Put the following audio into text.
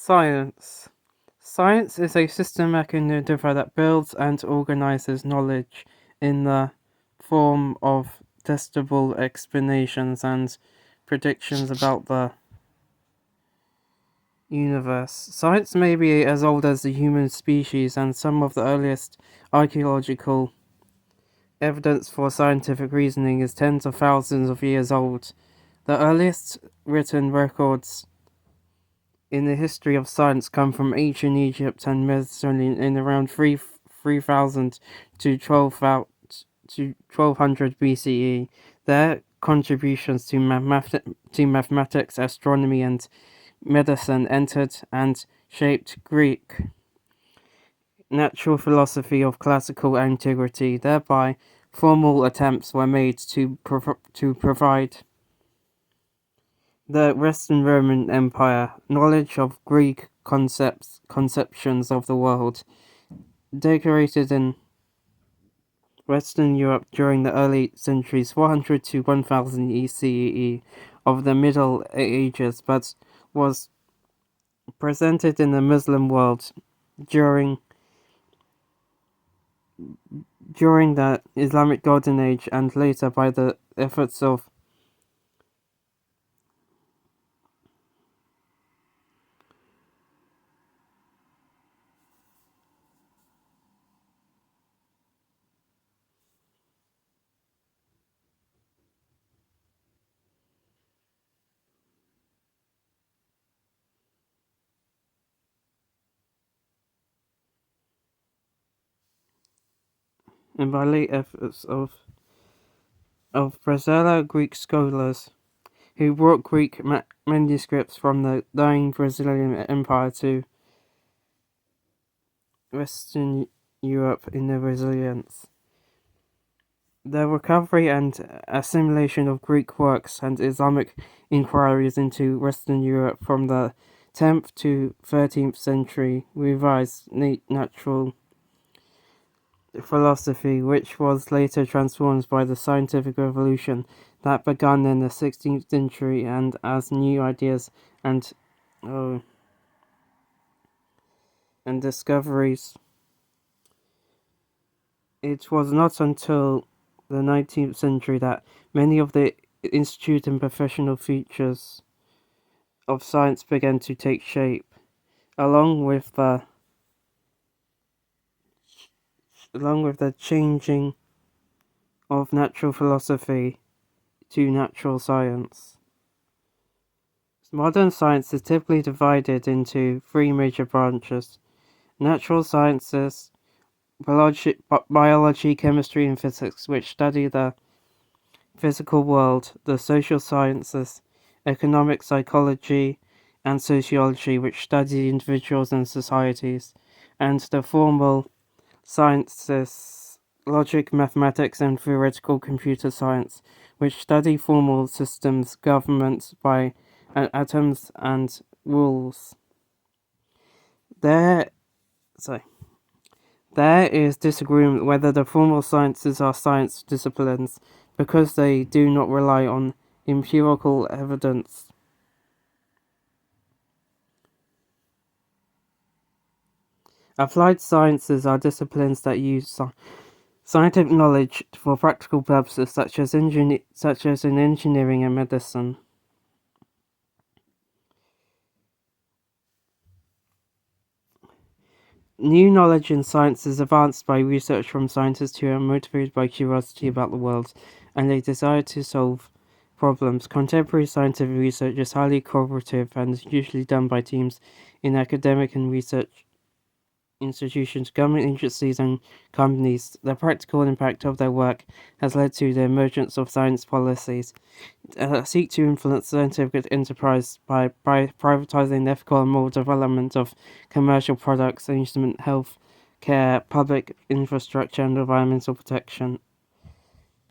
Science. Science is a systematic endeavor that builds and organizes knowledge in the form of testable explanations and predictions about the universe. Science may be as old as the human species, and some of the earliest archaeological evidence for scientific reasoning is tens of thousands of years old. The earliest written records in the history of science come from ancient Egypt and Mediterranean in around 3000 to 1200 BCE. Their contributions to mathematics, astronomy, and medicine entered and shaped Greek natural philosophy of classical antiquity. Thereby, formal attempts were made to provide the Western Roman Empire knowledge of Greek conceptions of the world, decorated in Western Europe during the early centuries 400 to 1000 ECE of the Middle Ages, but was presented in the Muslim world during the Islamic Golden Age and later by the efforts of and by late efforts of Brazilian Greek scholars who brought Greek manuscripts from the dying Brazilian Empire to Western Europe in their resilience. The recovery and assimilation of Greek works and Islamic inquiries into Western Europe from the 10th to 13th century revised natural philosophy, which was later transformed by the scientific revolution that began in the 16th century, and as new ideas and discoveries. It was not until the 19th century that many of the institute and professional features of science began to take shape, along with the changing of natural philosophy to natural science. Modern science is typically divided into three major branches: natural sciences, biology, chemistry, and physics, which study the physical world; the social sciences, economics, psychology, and sociology, which study individuals and societies; and the formal sciences, logic, mathematics, and theoretical computer science, which study formal systems governed by atoms and rules. There is disagreement whether the formal sciences are science disciplines because they do not rely on empirical evidence. Applied sciences are disciplines that use scientific knowledge for practical purposes, such as in engineering and medicine. New knowledge in science is advanced by research from scientists who are motivated by curiosity about the world and a desire to solve problems. Contemporary scientific research is highly collaborative and is usually done by teams in academic and research institutions, government agencies, and companies. The practical impact of their work has led to the emergence of science policies that seek to influence scientific enterprise by privatizing the ethical and moral development of commercial products, instrument, health care, public infrastructure, and environmental protection.